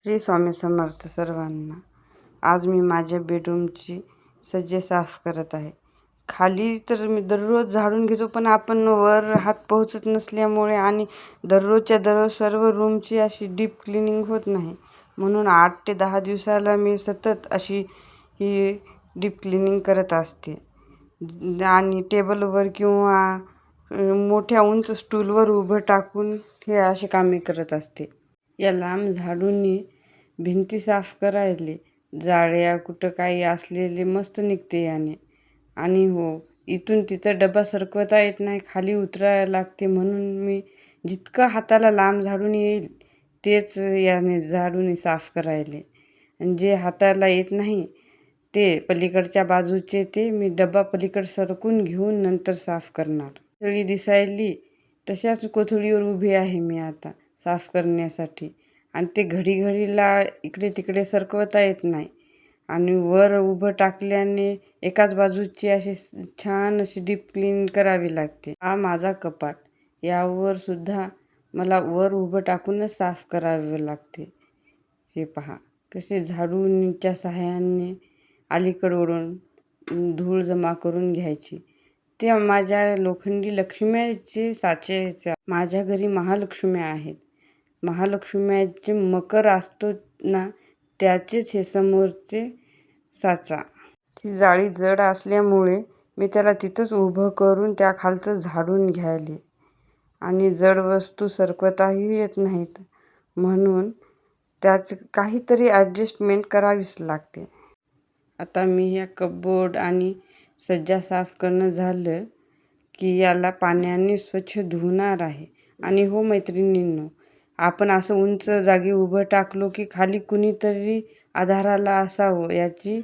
श्री स्वामी समर्थ सर्वांना. आज मी माझ्या बेडरूमची सज्जा साफ करत आहे. खाली तर मी दररोज झाडून घेतो, पण आपण वर हात पोहोचत नसल्यामुळे आणि दररोजच्या दररोज सर्व रूमची अशी डीप क्लिनिंग होत नाही. म्हणून 8 ते 10 दिवसाला मी सतत अशी ही डीप क्लिनिंग करत असते आणि टेबलवर किंवा मोठ्या उंच स्टूलवर उभं टाकून हे असे कामे करत असते. या लांब झाडूने भिंती साफ करायले जाळ्या कुठं काही असलेले मस्त निघते याने. आणि हो, इथून तिथं डबा सरकवता येत नाही, खाली उतरायला लागते. म्हणून मी जितकं हाताला लांब झाडून येईल तेच याने झाडूने साफ करायले. आणि जे हाताला येत नाही ते पलीकडच्या बाजूचे ते मी डबा पलीकडे सरकून घेऊन नंतर साफ करणार. कोथळी दिसायली तशाच कोथळीवर उभी आहे मी आता साफ करण्यासाठी. आणि ते घडीला इकडे तिकडे सरकवता येत नाही. आणि वर उभं टाकल्याने एकाच बाजूची अशी छान अशी डीप क्लीन करावी लागते. हा माझा कपाट, यावर सुद्धा मला वर उभं टाकूनच साफ करावे लागते. हे पहा कसे झाडूच्या सहाय्याने अलीकडवरून धूळ जमा करून घ्यायची. ते माझ्या लोखंडी लक्ष्म्याचे साचेच्या. माझ्या घरी महालक्ष्म्या आहेत. महालक्ष्म्याचे मकर असतो ना, त्याचेच हे समोरचे साचा. ती जाळी जड असल्यामुळे मी त्याला तिथंच उभं करून त्या खालचं झाडून घ्यायले. आणि जड वस्तू सरकवताही येत नाहीत, म्हणून त्याच काहीतरी ॲडजस्टमेंट करावीच लागते. आता मी ह्या कपबोर्ड आणि सज्जा साफ करणं झालं की याला पाण्याने स्वच्छ धुणार आहे. आणि हो मैत्रिणींनो, आपण असं उंच जागी उभं टाकलो की खाली कुणीतरी आधाराला असावं याची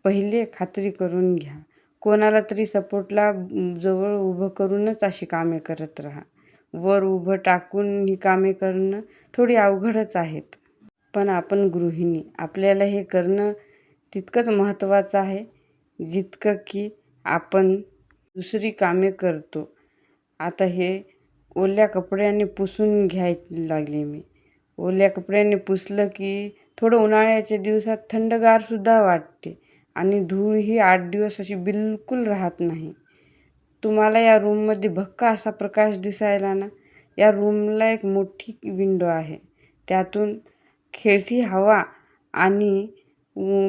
पहिले खात्री करून घ्या. कोणाला तरी सपोर्टला जवळ उभं करूनच अशी कामे करत राहा. वर उभं टाकून ही कामे करणं थोडी अवघडच आहेत. पण आपण गृहिणी, आपल्याला हे करणं तितकंच महत्त्वाचं आहे जितकं की आपण दुसरी कामे करतो. आता हे ओल्या कपड्याने पुसून घ्यायला लागले मी. ओल्या कपड्याने पुसलं की थोडं उन्हाळ्याच्या दिवसात थंडगारसुद्धा वाटते आणि धूळ ही 8 दिवस अशी बिलकुल राहत नाही. तुम्हाला या रूममध्ये भक्का असा प्रकाश दिसायला ना, या रूमला एक मोठी विंडो आहे. त्यातून खेळती हवा आणि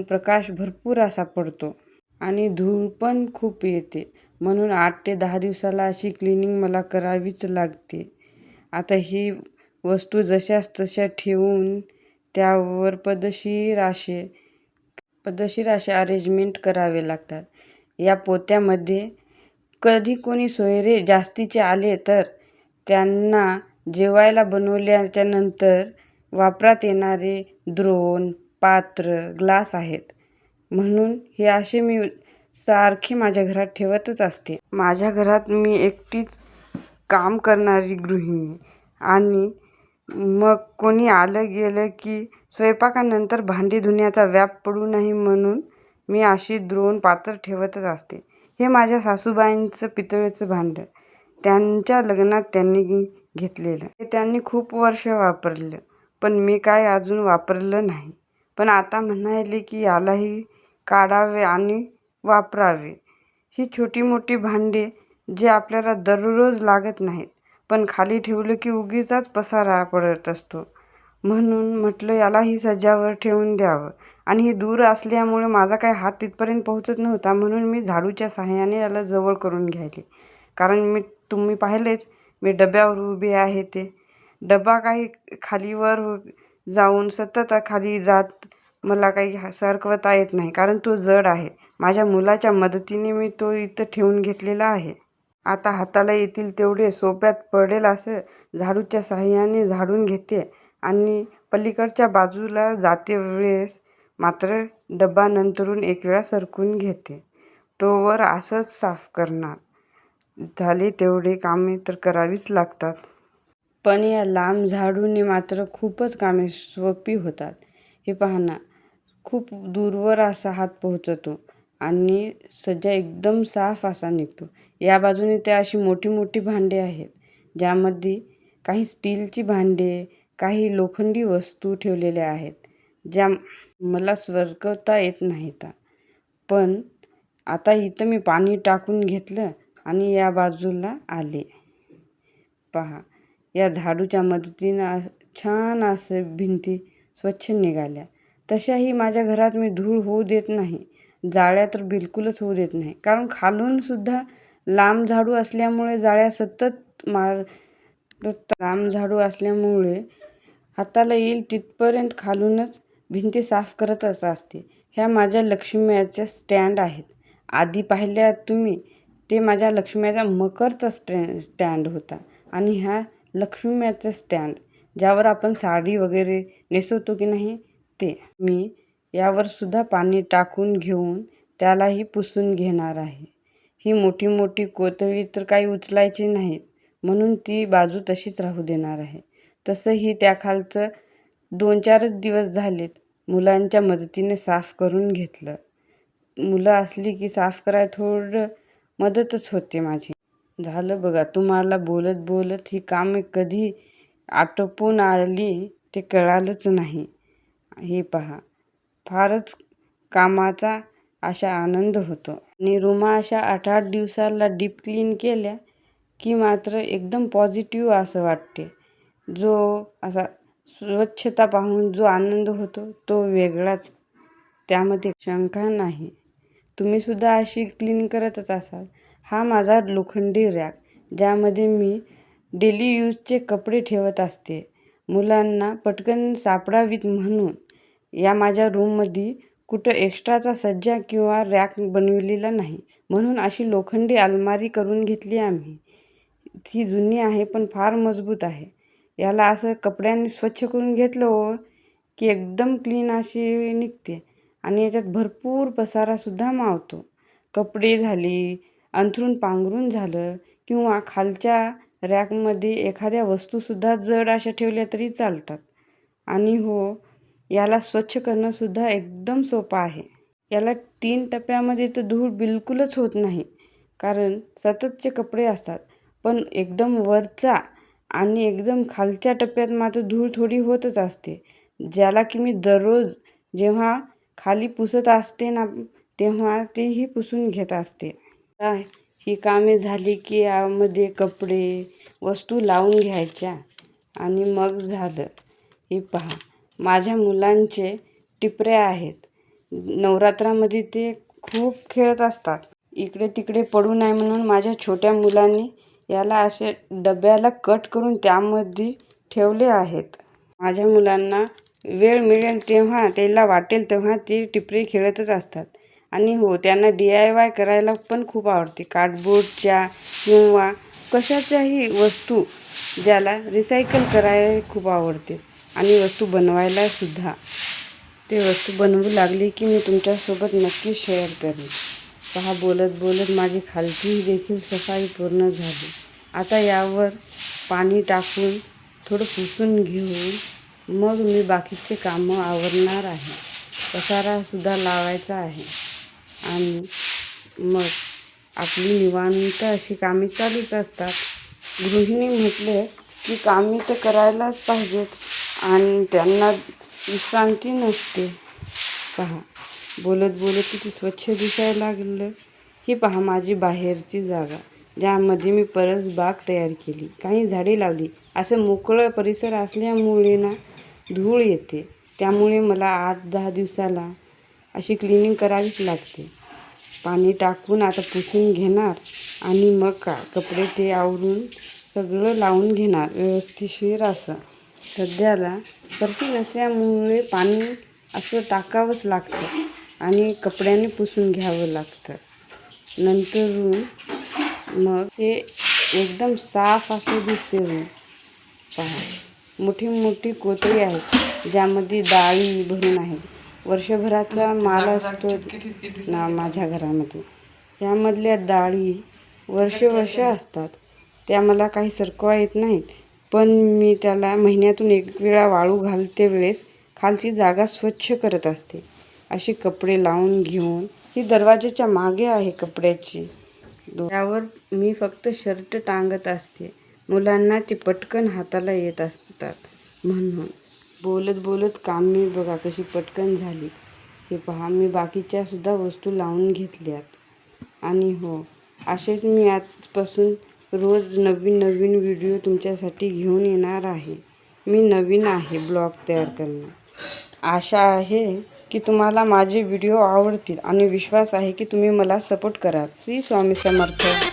प्रकाश भरपूर असा पडतो आणि धूळ पण खूप येते. म्हणून 8 ते 10 दिवसाला अशी क्लिनिंग मला करावीच लागते. आता ही वस्तू जशाच तशा ठेवून त्यावर पद्धतशीर असे अरेंजमेंट करावे लागतात. या पोत्यामध्ये कधी कोणी सोयरे जास्तीचे आले तर त्यांना जेवायला बनवल्याच्या नंतर वापरात येणारे द्रोण, पात्र, ग्लास आहेत. म्हणून हे असे मी सारखे माझ्या घरात ठेवतच असते. माझ्या घरात मी एकटीच काम करणारी गृहिणी आणि मग कोणी आलं गेलं की स्वयंपाकानंतर भांडी धुण्याचा व्याप पडू नये म्हणून मी अशी द्रोण, पात्र ठेवतच असते. हे माझ्या सासूबाईंचं पितळेचं भांडं, त्यांच्या लग्नात त्यांनी घेतलेलं. हे त्यांनी खूप वर्ष वापरलं, पण मी काय अजून वापरलं नाही. पण आता म्हणाले की यालाही काढावे आणि वापरावे. ही छोटी मोठी भांडे जे आपल्याला दररोज लागत नाहीत, पण खाली ठेवलं की उगीचाच पसारा पडत असतो. म्हणून म्हटलं यालाही सज्जावर ठेवून द्यावं. आणि हे दूर असल्यामुळे माझा काही हात तिथपर्यंत पोहोचत नव्हता, म्हणून मी झाडूच्या सहाय्याने याला जवळ करून घ्यायले. कारण तुम्ही पाहिलेच मी डब्यावर उभी आहे. ते डबा काही खालीवर जाऊन सतत खाली जात मला काही सरकवता येत नाही, कारण तो जड आहे. माझ्या मुलाच्या मदतीने मी तो इथं ठेवून घेतलेला आहे. आता हाताला येतील तेवढे सोप्यात पडेल असं झाडूच्या सहाय्याने झाडून घेते आणि पलीकडच्या बाजूला जाते वेळेस मात्र डबा नंतरून एक वेळा सरकून घेते. तोवर असंच साफ करणार. झाले तेवढे कामे तर करावीच लागतात. पण या लांब झाडूने मात्र खूपच कामे सोपी होतात. हे पहा ना, खूप दूरवर असा हात पोहोचतो आणि सज्जा एकदम साफ असा निघतो. या बाजूने त्या अशी मोठी मोठी भांडे आहेत, ज्यामध्ये काही स्टीलची भांडे, काही लोखंडी वस्तू ठेवलेल्या आहेत. ज्या मला स्वीकारता येत नाहीत. पण आता इथं मी पाणी टाकून घेतलं आणि या बाजूला आले. पहा, या झाडूच्या मदतीनं छान असं भिंती स्वच्छ निघाल्या. तशाही माझ्या घरात मी धूळ होऊ देत नाही, जाळ्या तर बिलकुलच होऊ देत नाही. कारण खालून सुद्धा लांब झाडू असल्यामुळे जाळ्या सतत लांब झाडू असल्यामुळे हाताला येईल तिथपर्यंत खालूनच भिंती साफ करतच असते. ह्या माझ्या लक्ष्म्याच्या स्टँड आहेत. आधी पाहिल्या तुम्ही, ते माझ्या लक्ष्म्याचा मकरचा स्टँड होता आणि ह्या लक्ष्म्याचा स्टँड ज्यावर आपण साडी वगैरे नेसवतो की नाही ते. मी यावर सुद्धा पाणी टाकून घेऊन त्यालाही पुसून घेणार आहे. ही मोठी मोठी कोथळी तर काही उचलायची नाहीत, म्हणून ती बाजू तशीच राहू देणार आहे. तसंही त्याखालचं 2-4च दिवस झालेत मुलांच्या मदतीने साफ करून घेतलं. मुलं असली की साफ करायला थोडं मदतच होते माझी. झालं बघा, तुम्हाला बोलत बोलत ही कामे कधी आटोपून आली ते कळालंच नाही. हे पहा, फारच कामाचा अशा आनंद होतो. आणि रूमा अशा 8-8 दिवसाला डीप क्लीन केल्या की मात्र एकदम पॉझिटिव्ह असं वाटते. जो असा स्वच्छता पाहून जो आनंद होतो तो वेगळाच, त्यामध्ये शंका नाही. तुम्हीसुद्धा अशी क्लीन करतच असाल. हा माझा लोखंडी रॅक, ज्यामध्ये मी डेली यूजचे कपडे ठेवत असते. मुलांना पटकन सापडावीत म्हणून या माझ्या रूममध्ये कुठं एक्स्ट्राचा सज्जा किंवा रॅक बनविलेला नाही, म्हणून अशी लोखंडी अलमारी करून घेतली आम्ही. ती जुनी आहे पण फार मजबूत आहे. याला असं कपड्यांनी स्वच्छ करून घेतलं की एकदम क्लीन अशी निघते आणि याच्यात भरपूर पसारासुद्धा मावतो. कपडे झाली, अंथरूण पांघरून झालं किंवा खालच्या रॅकमध्ये एखाद्या वस्तूसुद्धा जड अशा ठेवल्या तरी चालतात. आणि हो, याला स्वच्छ करणंसुद्धा एकदम सोपं आहे. याला 3 टप्प्यामध्ये तर धूळ बिलकुलच होत नाही, कारण सततचे कपडे असतात. पण एकदम वरचा आणि एकदम खालच्या टप्प्यात मात्र धूळ थोडी होतच असते, ज्याला की मी दररोज जेव्हा खाली पुसत असते ना, तेव्हा तेही पुसून घेत असते. ही कामे झाली की यामध्ये कपडे, वस्तू लावून घ्यायच्या आणि मग झालं. हे पहा, माझ्या मुलांचे टिपऱ्या आहेत. नवरात्रामध्ये ते खूप खेळत असतात. इकडे तिकडे पडू नये म्हणून माझ्या छोट्या मुलांनी याला असे डब्याला कट करून त्यामध्ये ठेवले आहेत. माझ्या मुलांना वेळ मिळेल तेव्हा, त्याला वाटेल तेव्हा ते टिपरे खेळतच असतात. आणि हो, त्यांना DIY करायला पण खूप आवडते. कार्डबोर्डच्या किंवा कशाच्याही वस्तू ज्याला रिसायकल करायला खूप आवडते आणि वस्तू बनवायला सुद्धा. ते वस्तू बनवू लागली की मी तुमच्यासोबत नक्की शेअर करेन. पहा, बोलत बोलत माझी खालची देखील सफाई पूर्ण झाली. आता यावर पाणी टाकून थोडं पुसून घेऊन मग मी बाकीचे कामं आवरणार आहे. पसारासुद्धा लावायचा आहे आणि मग आपली निवांत अशी कामे चालूच असतात. गृहिणी म्हटलं की कामे तर करायलाच पाहिजेत आणि त्यांना विश्रांती नसते. पहा, बोलत बोलत किती स्वच्छ दिसायला लागलं. ही पहा माझी बाहेरची जागा, ज्यामध्ये मी परसबाग तयार केली, काही झाडे लावली. असं मोकळं परिसर असल्यामुळे ना धूळ येते, त्यामुळे मला 8-10 दिवसाला अशी क्लिनिंग करावीच लागते. पाणी टाकून आता पुसून घेणार आणि मग कपडे ते आवरून सगळं लावून घेणार व्यवस्थिशीर असं. सध्याला परती नसल्यामुळे पाणी असं टाकावंच लागतं आणि कपड्याने पुसून घ्यावं लागतं. नंतरून मग ते एकदम साफ असं दिसते रूम. पहा, मोठी मोठी कोथळी आहेत, ज्यामध्ये डाळी भरून आहेत. वर्षभराचा माल असतो ना माझ्या घरामध्ये. यामधल्या डाळी वर्ष असतात. त्या मला काही सरकवा येत नाहीत, पण मी त्याला महिन्यातून 1 वेळा वाळू घालते वेळेस खालची जागा स्वच्छ करत असते. अशी कपडे लावून घेऊन ही दरवाजाच्या मागे आहे कपड्याची. त्यावर मी फक्त शर्ट टांगत असते. मुलांना ते पटकन हाताला येत असतात म्हणून. बोलत बोलत काम मी बघा कशी पटकन झाली. हे पहा, मी बाकीच्या सुद्धा वस्तू लावून घेतल्यात. आणि हो, असेच मी आजपासून रोज नवीन नवीन व्हिडिओ तुमच्यासाठी घेऊन येणार आहे. मी नवीन आहे ब्लॉग तयार करणं. आशा आहे की तुम्हाला माझे व्हिडिओ आवडतील आणि विश्वास आहे की तुम्ही मला सपोर्ट कराल. श्री स्वामी समर्थ.